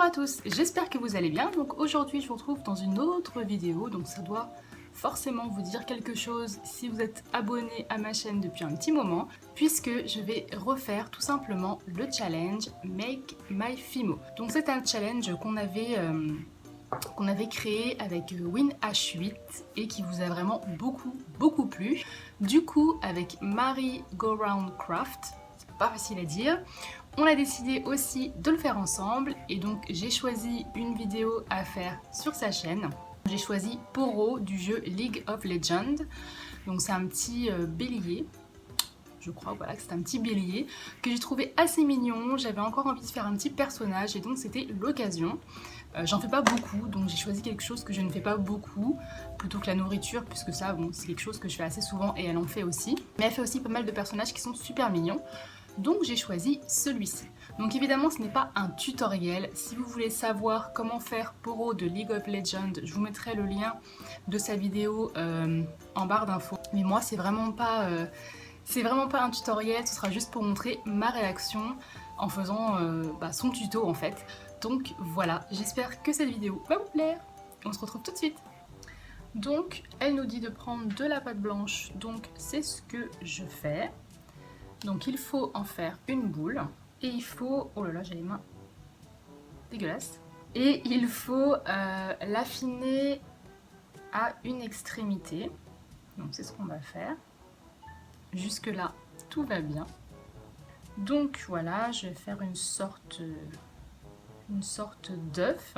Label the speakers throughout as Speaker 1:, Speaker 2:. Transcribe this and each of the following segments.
Speaker 1: à tous, j'espère que vous allez bien. Donc aujourd'hui je vous retrouve dans une autre vidéo, donc ça doit forcément vous dire quelque chose si vous êtes abonné à ma chaîne depuis un petit moment, puisque je vais refaire tout simplement le challenge Make My Fimo. Donc c'est un challenge qu'on avait créé avec WinH8 et qui vous a vraiment beaucoup plu. Du coup, avec Marie Go Round Craft, c'est pas facile à dire, on a décidé aussi de le faire ensemble et donc j'ai choisi une vidéo à faire sur sa chaîne. J'ai choisi Poro du jeu League of Legends. Donc c'est un petit bélier. Je crois voilà, que c'est un petit bélier que j'ai trouvé assez mignon. J'avais encore envie de faire un petit personnage et donc c'était l'occasion. J'en fais pas beaucoup, donc j'ai choisi quelque chose que je ne fais pas beaucoup, plutôt que la nourriture, puisque ça, bon, c'est quelque chose que je fais assez souvent et elle en fait aussi. Mais elle fait aussi pas mal de personnages qui sont super mignons, donc j'ai choisi celui-ci. Donc évidemment, ce n'est pas un tutoriel. Si vous voulez savoir comment faire Poro de League of Legends, je vous mettrai le lien de sa vidéo en barre d'infos. Mais moi, c'est vraiment pas un tutoriel, ce sera juste pour montrer ma réaction en faisant son tuto en fait. Donc voilà, j'espère que cette vidéo va vous plaire. On se retrouve tout de suite. Donc elle nous dit de prendre de la pâte blanche, donc c'est ce que je fais. Donc il faut en faire une boule et il faut, oh là là j'ai les mains dégueulasses, et il faut l'affiner à une extrémité. Donc c'est ce qu'on va faire. Jusque là tout va bien. Donc voilà, je vais faire une sorte d'œuf.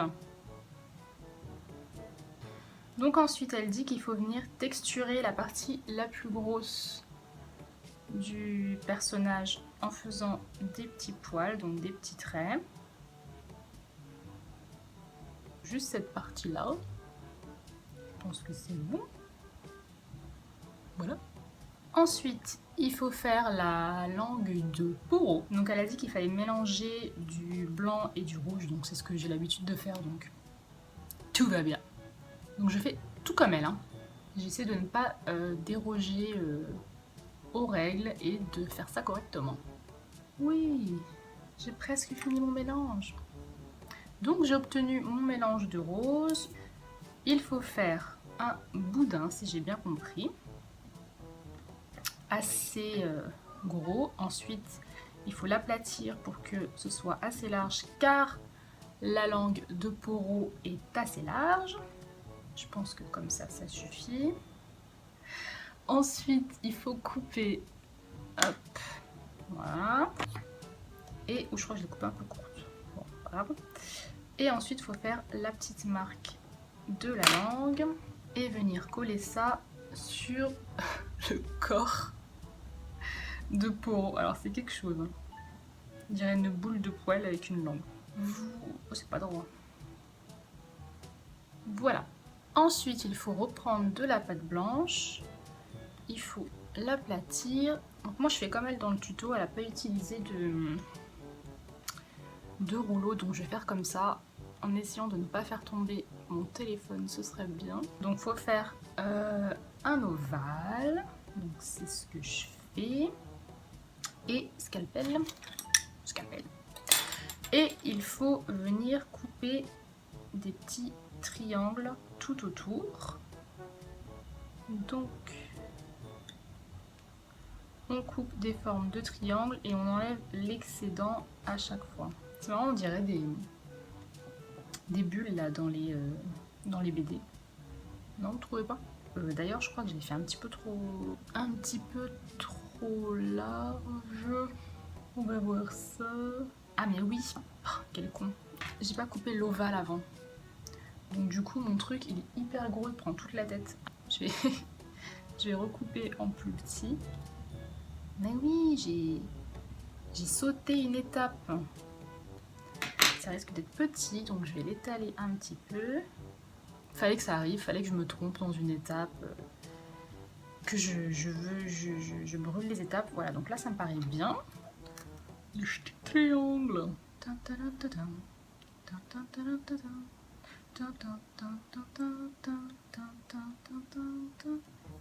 Speaker 1: Donc ensuite elle dit qu'il faut venir texturer la partie la plus grosse du personnage en faisant des petits poils, donc des petits traits. Juste cette partie là. Je pense que c'est bon. Voilà. Ensuite, il faut faire la langue de Poro. Donc elle a dit qu'il fallait mélanger du blanc et du rouge, donc c'est ce que j'ai l'habitude de faire, donc tout va bien. Donc je fais tout comme elle, hein. J'essaie de ne pas déroger aux règles et de faire ça correctement. Oui, j'ai presque fini mon mélange. Donc j'ai obtenu mon mélange de rose. Il faut faire un boudin, si j'ai bien compris. Assez gros. Ensuite, il faut l'aplatir pour que ce soit assez large, car la langue de Poro est assez large. Je pense que comme ça, ça suffit. Ensuite, il faut couper, hop, voilà. Et, je crois que je l'ai coupé un peu courte. Bon, pas grave. Et ensuite, il faut faire la petite marque de la langue et venir coller ça sur le corps de Poro. Alors, c'est quelque chose. Hein. Je dirais une boule de poil avec une langue. Oh, c'est pas droit. Voilà. Ensuite, il faut reprendre de la pâte blanche. Il faut l'aplatir. Donc moi, je fais comme elle dans le tuto. Elle n'a pas utilisé de rouleau. Donc je vais faire comme ça. En essayant de ne pas faire tomber mon téléphone, ce serait bien. Donc il faut faire un ovale. Donc c'est ce que je fais. Et scalpel. Et il faut venir couper des petits triangles tout autour. Donc on coupe des formes de triangles et on enlève l'excédent à chaque fois. C'est marrant, on dirait des bulles là dans les BD. Non, vous trouvez pas? D'ailleurs, je crois que j'ai fait un petit peu trop large. On va voir ça. Ah mais oui, oh, quel con. J'ai pas coupé l'ovale avant. Donc du coup, mon truc, il est hyper gros, il prend toute la tête. Je vais recouper en plus petit. Mais oui, j'ai sauté une étape. Ça risque d'être petit, donc je vais l'étaler un petit peu. Fallait que ça arrive, fallait que je me trompe dans une étape. Que je brûle les étapes. Voilà, donc là, ça me paraît bien. Le petit triangle.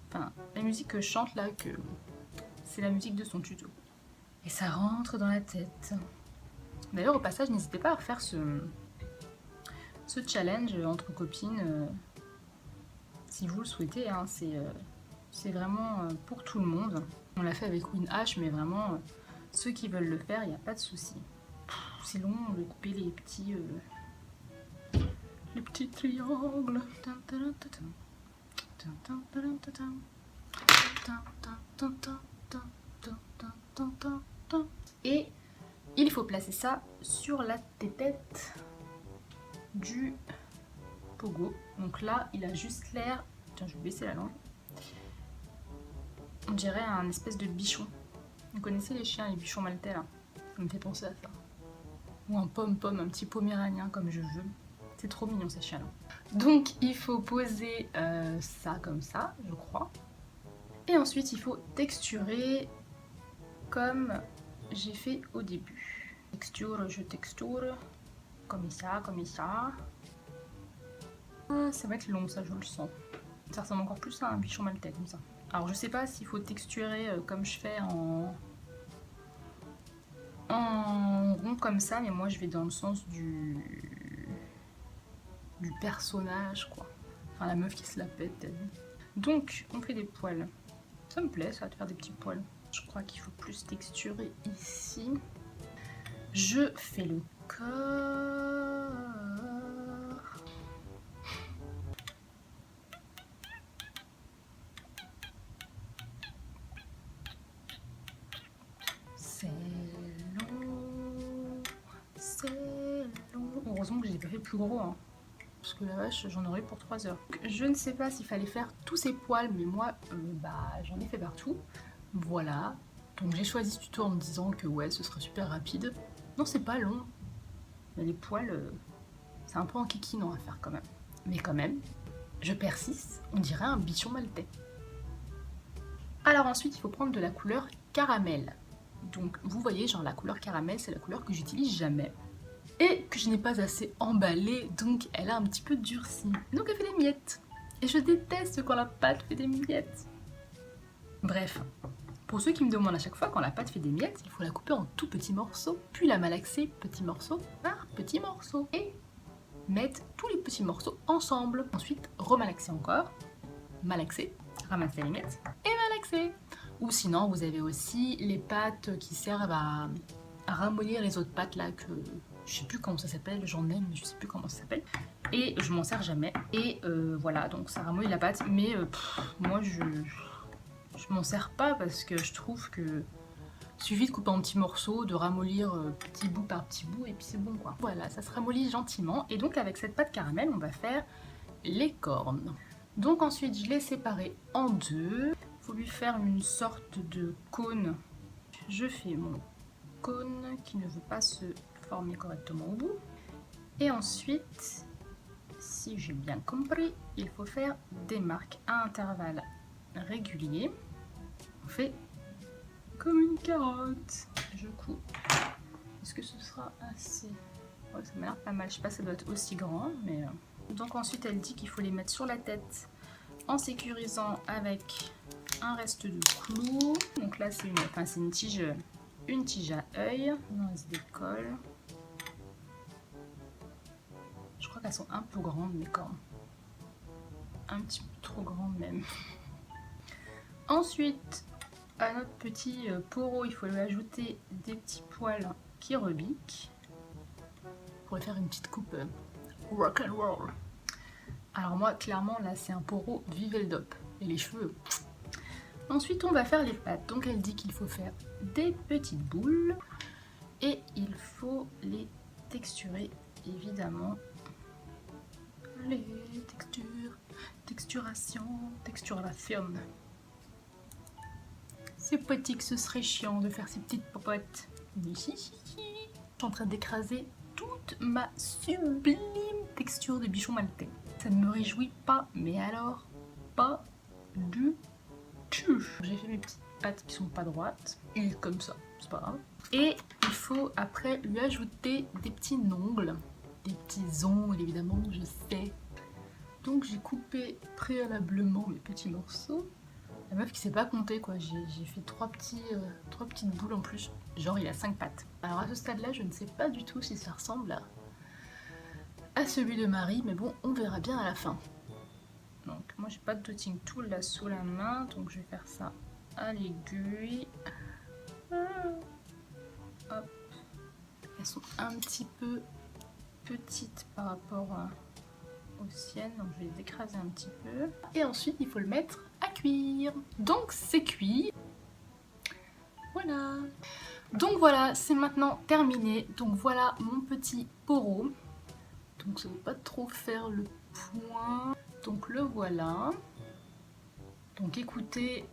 Speaker 1: Enfin, la musique que je chante là, c'est la musique de son tuto. Et ça rentre dans la tête. D'ailleurs, au passage, n'hésitez pas à refaire ce challenge entre copines, si vous le souhaitez, hein, c'est vraiment pour tout le monde. On l'a fait avec une hache, mais vraiment, ceux qui veulent le faire, il n'y a pas de souci. C'est long de couper les petits triangles. Et il faut placer ça sur la tête du pogo. Donc là, il a juste l'air... Tiens, je vais baisser la langue. On dirait un espèce de bichon. Vous connaissez les chiens, les bichons maltais là? Ça me fait penser à ça. Ou un pom-pom, un petit poméranien comme je veux. C'est trop mignon ces chiens là. Donc il faut poser ça comme ça, je crois. Et ensuite il faut texturer comme j'ai fait au début. Texture, je texture. Comme ça, comme ça. Ça va être long ça, je le sens. Ça ressemble encore plus à un bichon maltais comme ça. Alors je sais pas s'il faut texturer comme je fais en rond comme ça, mais moi je vais dans le sens du personnage quoi. Enfin la meuf qui se la pète. Donc on fait des poils. Ça me plaît ça de faire des petits poils. Je crois qu'il faut plus texturer ici. Je fais le corps. C'est long, c'est long. Heureusement que je l'ai pas fait plus gros, hein, parce que la vache, j'en aurais pour 3 heures. Je ne sais pas s'il fallait faire tous ces poils, mais moi, j'en ai fait partout. Voilà. Donc j'ai choisi ce tuto en me disant que ouais, ce serait super rapide. Non, c'est pas long. Mais les poils, c'est un peu enquiquinant à faire quand même. Mais quand même, je persiste, on dirait un bichon maltais. Alors ensuite, il faut prendre de la couleur caramel. Donc vous voyez, genre la couleur caramel, c'est la couleur que j'utilise jamais. Et que je n'ai pas assez emballée, donc elle a un petit peu durci. Donc elle fait des miettes. Et je déteste quand la pâte fait des miettes. Bref, pour ceux qui me demandent à chaque fois quand la pâte fait des miettes, il faut la couper en tout petits morceaux, puis la malaxer petit morceau par petit morceau. Et mettre tous les petits morceaux ensemble. Ensuite, remalaxer encore, malaxer, ramasser les miettes et malaxer. Ou sinon, vous avez aussi les pâtes qui servent à ramollir les autres pâtes là que je sais plus comment ça s'appelle, j'en aime mais je sais plus comment ça s'appelle. Et je m'en sers jamais. Et voilà, donc ça ramollit la pâte. Mais moi, je m'en sers pas parce que je trouve que suffit de couper en petits morceaux, de ramollir petit bout par petit bout et puis c'est bon quoi. Voilà, ça se ramollit gentiment. Et donc avec cette pâte caramel, on va faire les cornes. Donc ensuite, je l'ai séparé en deux. Il faut lui faire une sorte de cône. Je fais mon cône qui ne veut pas se former correctement au bout. Et ensuite, si j'ai bien compris, il faut faire des marques à intervalles réguliers. On fait comme une carotte. Je coupe. Est-ce que ce sera assez? Ouais, ça m'a l'air pas mal. Je sais pas si ça doit être aussi grand, mais... Donc ensuite, elle dit qu'il faut les mettre sur la tête en sécurisant avec un reste de clous. Donc là, c'est une tige à œil. On se décolle. Je crois qu'elles sont un peu grandes, mes cornes. Un petit peu trop grandes même. Ensuite, à notre petit poro, il faut lui ajouter des petits poils qui rebiquent. On pourrait faire une petite coupe rock and roll. Alors moi, clairement, là, c'est un poro Viveldop. Et les cheveux... Ensuite, on va faire les pattes. Donc, elle dit qu'il faut faire des petites boules. Et il faut les texturer, évidemment. Les textures, texturation. C'est petit que ce serait chiant de faire ces petites popotes. Mais si. Je suis en train d'écraser toute ma sublime texture de bichon maltais. Ça ne me réjouit pas, mais alors, pas du tout. J'ai fait mes petites pattes qui sont pas droites, et comme ça, c'est pas grave. Et il faut après lui ajouter des petits ongles, des petits ongles évidemment, je sais. Donc j'ai coupé préalablement mes petits morceaux. La meuf qui sait pas compter quoi, j'ai fait trois petites boules en plus. Genre il a 5 pattes. Alors à ce stade là, je ne sais pas du tout si ça ressemble à celui de Marie, mais bon, on verra bien à la fin. Donc moi j'ai pas de dotting tool là sous la main, donc je vais faire ça à l'aiguille. Hop. Elles sont un petit peu petites par rapport aux siennes, donc je vais les écraser un petit peu. Et ensuite il faut le mettre à cuire. Donc c'est cuit. Voilà. Donc voilà, c'est maintenant terminé. Donc voilà mon petit poro. Donc ça ne va pas trop faire le point. Donc le voilà. Donc écoutez,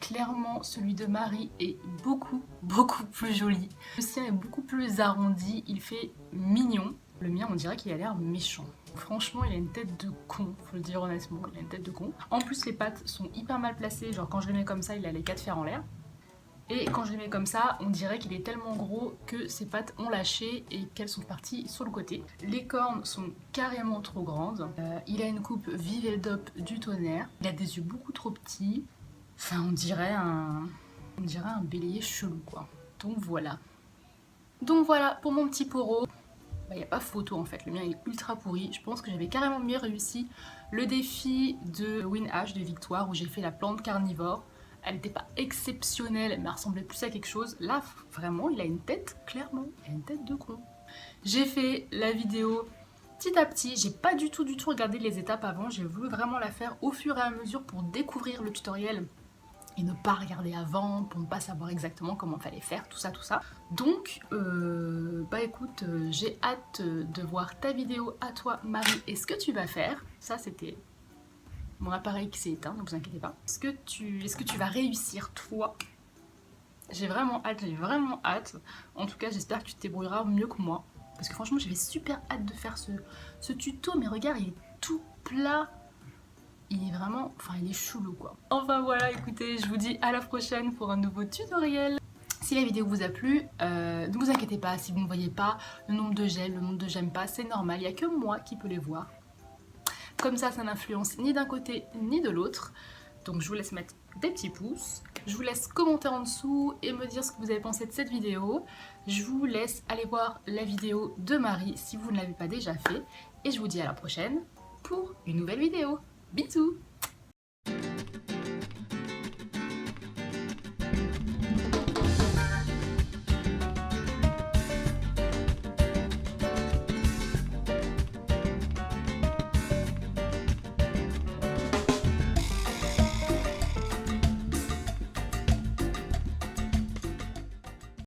Speaker 1: clairement celui de Marie est beaucoup plus joli. Le sien est beaucoup plus arrondi, il fait mignon. Le mien on dirait qu'il a l'air méchant. Franchement il a une tête de con, faut le dire honnêtement, il a une tête de con. En plus les pattes sont hyper mal placées, genre quand je les mets comme ça il a les 4 fers en l'air. Et quand je les mets comme ça, on dirait qu'il est tellement gros que ses pattes ont lâché et qu'elles sont parties sur le côté. Les cornes sont carrément trop grandes. Il a une coupe Viveldop du tonnerre. Il a des yeux beaucoup trop petits. Enfin, on dirait un bélier chelou, quoi. Donc voilà. Donc voilà pour mon petit poro. Il n'y a pas photo en fait, le mien est ultra pourri. Je pense que j'avais carrément mieux réussi le défi de WinH de Victoire où j'ai fait la plante carnivore. Elle n'était pas exceptionnelle, mais elle ressemblait plus à quelque chose. Là, vraiment, il a une tête, clairement, il a une tête de con. J'ai fait la vidéo petit à petit. J'ai pas du tout regardé les étapes avant. J'ai voulu vraiment la faire au fur et à mesure pour découvrir le tutoriel et ne pas regarder avant pour ne pas savoir exactement comment fallait faire, tout ça. Donc, bah écoute, j'ai hâte de voir ta vidéo à toi, Marie, et ce que tu vas faire. Ça, c'était mon appareil qui s'est éteint, ne vous inquiétez pas. Est-ce que tu vas réussir, toi? J'ai vraiment hâte. En tout cas, j'espère que tu te débrouilleras mieux que moi. Parce que franchement, j'avais super hâte de faire ce tuto. Mais regarde, il est tout plat. Il est vraiment... Enfin, il est chelou, quoi. Enfin, voilà, écoutez, je vous dis à la prochaine pour un nouveau tutoriel. Si la vidéo vous a plu, ne vous inquiétez pas. Si vous ne voyez pas le nombre de j'aime, le nombre de j'aime pas, c'est normal. Il n'y a que moi qui peux les voir. Comme ça n'influence ni d'un côté ni de l'autre. Donc je vous laisse mettre des petits pouces. Je vous laisse commenter en dessous et me dire ce que vous avez pensé de cette vidéo. Je vous laisse aller voir la vidéo de Marie si vous ne l'avez pas déjà fait. Et je vous dis à la prochaine pour une nouvelle vidéo. Bisous!